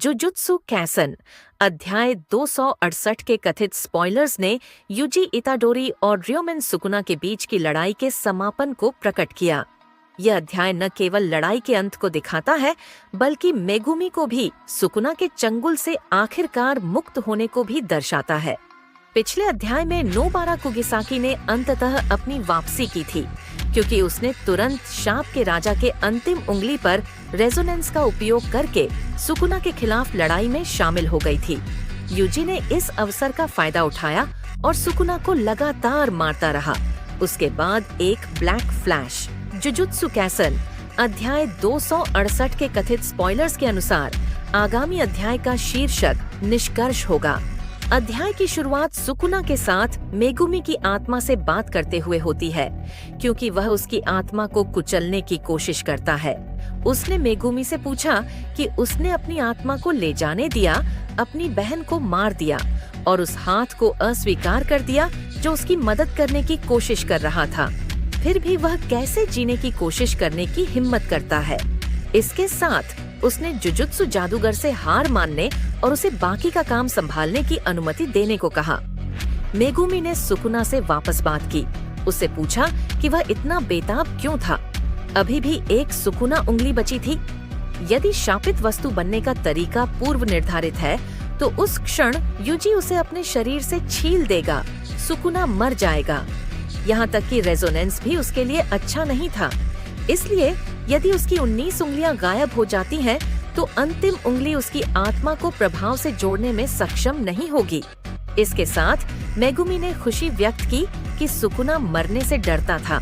Jujutsu कैसन अध्याय 268 के कथित स्पॉयलर्स ने यूजी इताडोरी और र्योमेन सुकुना के बीच की लड़ाई के समापन को प्रकट किया। यह अध्याय न केवल लड़ाई के अंत को दिखाता है, बल्कि मेगुमी को भी सुकुना के चंगुल से आखिरकार मुक्त होने को भी दर्शाता है। पिछले अध्याय में नोबारा कुगिसाकी ने अंततः अपनी वापसी की थी, क्योंकि उसने तुरंत शाप के राजा के अंतिम उंगली पर रेजोनेंस का उपयोग करके सुकुना के खिलाफ लड़ाई में शामिल हो गई थी। यूजी ने इस अवसर का फायदा उठाया और सुकुना को लगातार मारता रहा। उसके बाद एक ब्लैक फ्लैश। जुजुत्सु कैसन अध्याय 268 के कथित स्पॉयलर्स के अनुसार आगामी अध्याय का शीर्षक निष्कर्ष होगा। अध्याय की शुरुआत सुकुना के साथ मेगुमी की आत्मा से बात करते हुए होती है, क्योंकि वह उसकी आत्मा को कुचलने की कोशिश करता है। उसने मेगुमी से पूछा कि उसने अपनी आत्मा को ले जाने दिया, अपनी बहन को मार दिया और उस हाथ को अस्वीकार कर दिया जो उसकी मदद करने की कोशिश कर रहा था। फिर भी वह कैसे जीने की कोशिश करने की हिम्मत करता है। इसके साथ उसने जुजुत्सु जादूगर से हार मानने और उसे बाकी का काम संभालने की अनुमति देने को कहा। मेगुमी ने सुकुना से वापस बात की। उससे पूछा कि वह इतना बेताब क्यों था। अभी भी एक सुकुना उंगली बची थी। यदि शापित वस्तु बनने का तरीका पूर्व निर्धारित है, तो उस क्षण यूजी उसे अपने शरीर से छील देगा। सुकुना मर जाएगा। यहाँ तक कि रेजोनेंस भी उसके लिए अच्छा नहीं था। इसलिए यदि उसकी 19 उंगलियां गायब हो जाती हैं, तो अंतिम उंगली उसकी आत्मा को प्रभाव से जोड़ने में सक्षम नहीं होगी। इसके साथ मेगुमी ने खुशी व्यक्त की कि सुकुना मरने से डरता था।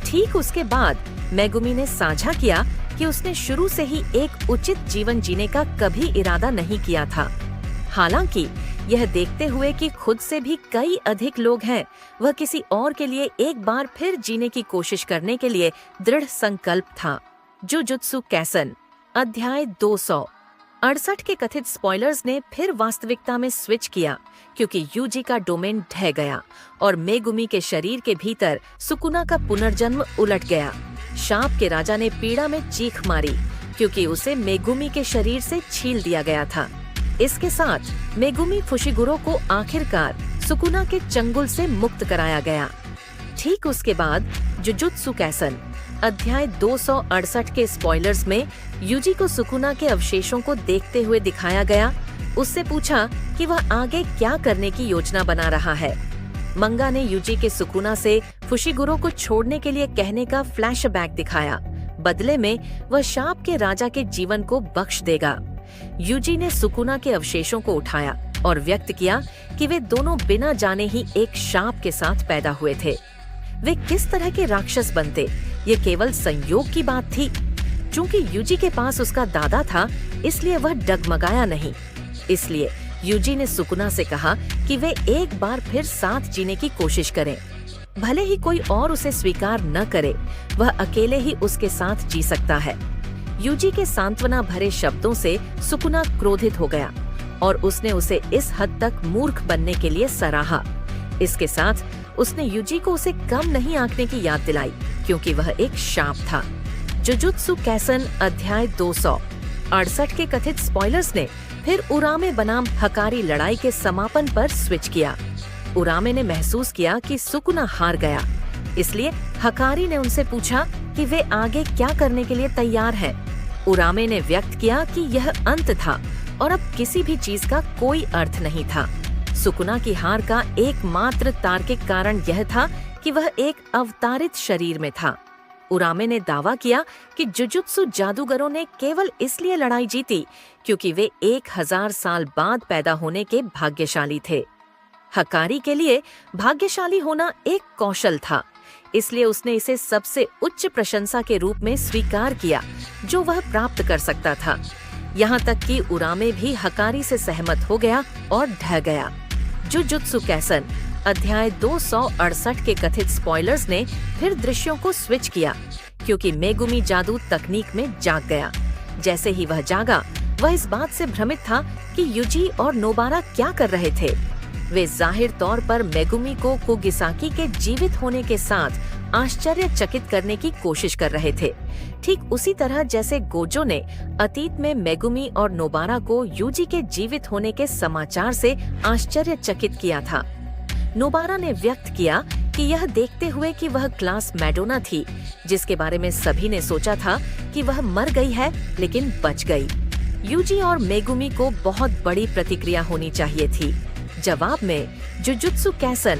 ठीक उसके बाद मेगुमी ने साझा किया कि उसने शुरू से ही एक उचित जीवन जीने का कभी इरादा नहीं किया था। हालांकि यह देखते हुए कि खुद से भी कई अधिक लोग हैं, वह किसी और के लिए एक बार फिर जीने की कोशिश करने के लिए दृढ़ संकल्प था। जुजुत्सु कैसन अध्याय 268 के कथित स्पॉयलर्स ने फिर वास्तविकता में स्विच किया, क्योंकि यूजी का डोमेन ढह गया और मेगुमी के शरीर के भीतर सुकुना का पुनर्जन्म उलट गया। शाप के राजा ने पीड़ा में चीख मारी, क्योंकि उसे मेगुमी के शरीर से छील दिया गया था। इसके साथ मेगुमी फुशिगुरो को आखिरकार सुकुना के चंगुल से मुक्त कराया गया। ठीक उसके बाद जुजुत्सु कैसन अध्याय 268 के स्पॉयलर्स में यूजी को सुकुना के अवशेषों को देखते हुए दिखाया गया। उससे पूछा कि वह आगे क्या करने की योजना बना रहा है। मंगा ने यूजी के सुकुना से फुशिगुरो को छोड़ने के लिए कहने का फ्लैशबैक दिखाया। बदले में वह शाप के राजा के जीवन को बख्श देगा। यूजी ने सुकुना के अवशेषों को उठाया और व्यक्त किया कि वे दोनों बिना जाने ही एक शाप के साथ पैदा हुए थे। वे किस तरह के राक्षस बनते, ये केवल संयोग की बात थी। चूंकि यूजी के पास उसका दादा था, इसलिए वह डगमगाया नहीं। इसलिए यूजी ने सुकुना से कहा कि वे एक बार फिर साथ जीने की कोशिश करें। भले ही कोई और उसे स्वीकार न करे, वह अकेले ही उसके साथ जी सकता है। यूजी के सांत्वना भरे शब्दों से सुकुना क्रोधित हो गया और उसने उसे इस हद तक मूर्ख बनने के लिए सराहा। इसके साथ उसने यूजी को उसे कम नहीं आंकने की याद दिलाई, क्योंकि वह एक शाप था। जुजुत्सु कैसन अध्याय 268 के कथित स्पॉयलर्स ने फिर उरामे बनाम हकारी लड़ाई के समापन पर स्विच किया। उरामे ने महसूस किया कि सुकुना हार गया, इसलिए हकारी ने उनसे पूछा कि वे आगे क्या करने के लिए तैयार हैं। उरामे ने व्यक्त किया कि यह अंत था और अब किसी भी चीज का कोई अर्थ नहीं था। सुकुना की हार का एकमात्र तार्किक कारण यह था कि वह एक अवतारित शरीर में था। उरामे ने दावा किया कि जुजुत्सु जादूगरों ने केवल इसलिए लड़ाई जीती क्योंकि वे 1000 साल बाद पैदा होने के भाग्यशाली थे। हकारी के लिए भाग्यशाली होना एक कौशल था, इसलिए उसने इसे सबसे उच्च प्रशंसा के रूप में स्वीकार किया जो वह प्राप्त कर सकता था। यहाँ तक कि उरामे भी हकारी से सहमत हो गया और ढह गया। जुजुत्सु कैसन अध्याय 268 के कथित स्पॉयलर्स ने फिर दृश्यों को स्विच किया, क्योंकि मेगुमी जादू तकनीक में जाग गया। जैसे ही वह जागा, वह इस बात से भ्रमित था कि यूजी और नोबारा क्या कर रहे थे। वे जाहिर तौर पर मेगुमी को कुगिसाकी के जीवित होने के साथ आश्चर्यचकित करने की कोशिश कर रहे थे, ठीक उसी तरह जैसे गोजो ने अतीत में मेगुमी और नोबारा को यूजी के जीवित होने के समाचार से आश्चर्यचकित किया था। नोबारा ने व्यक्त किया कि यह देखते हुए कि वह क्लास मैडोना थी, जिसके बारे में सभी ने सोचा था कि वह मर गई है लेकिन बच गई। यूजी और मेगुमी को बहुत बड़ी प्रतिक्रिया होनी चाहिए थी। जवाब में जुजुत्सु कैसन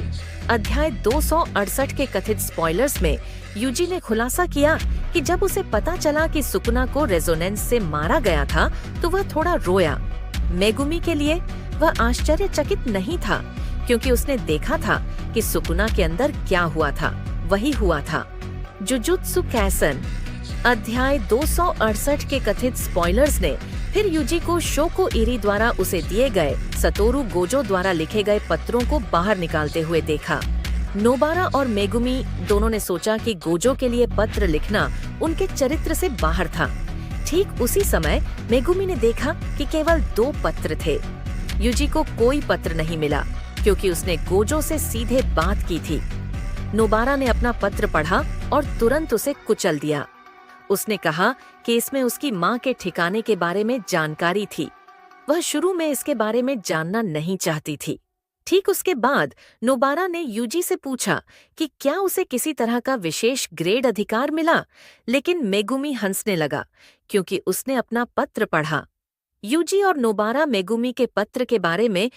अध्याय 268 के कथित स्पॉयलर्स में यूजी ने खुलासा किया कि जब उसे पता चला कि सुकुना को रेजोनेंस से मारा गया था तो वह थोड़ा रोया। मेगुमी के लिए वह आश्चर्यचकित नहीं था, क्योंकि उसने देखा था कि सुकुना के अंदर क्या हुआ था, वही हुआ था। जुजुत्सु कैसन अध्याय 268 के कथित स्पॉयलर्स ने फिर यूजी को शोको इरी द्वारा उसे दिए गए सतोरु गोजो द्वारा लिखे गए पत्रों को बाहर निकालते हुए देखा। नोबारा और मेगुमी दोनों ने सोचा कि गोजो के लिए पत्र लिखना उनके चरित्र से बाहर था। ठीक उसी समय मेगुमी ने देखा कि केवल 2 पत्र थे। यूजी को कोई पत्र नहीं मिला, क्योंकि उसने गोजो से सीधे बात की थी। नोबारा ने अपना पत्र पढ़ा और तुरंत उसे कुचल दिया। उसने कहा कि इसमें उसकी माँ के ठिकाने के बारे में जानकारी थी। वह शुरू में इसके बारे में जानना नहीं चाहती थी। ठीक उसके बाद नोबारा ने यूजी से पूछा कि क्या उसे किसी तरह का विशेष ग्रेड अधिकार मिला, लेकिन मेगुमी हंसने लगा, क्योंकि उसने अपना पत्र पढ़ा। यूजी और नोबारा मेगुमी के पत्र के बारे में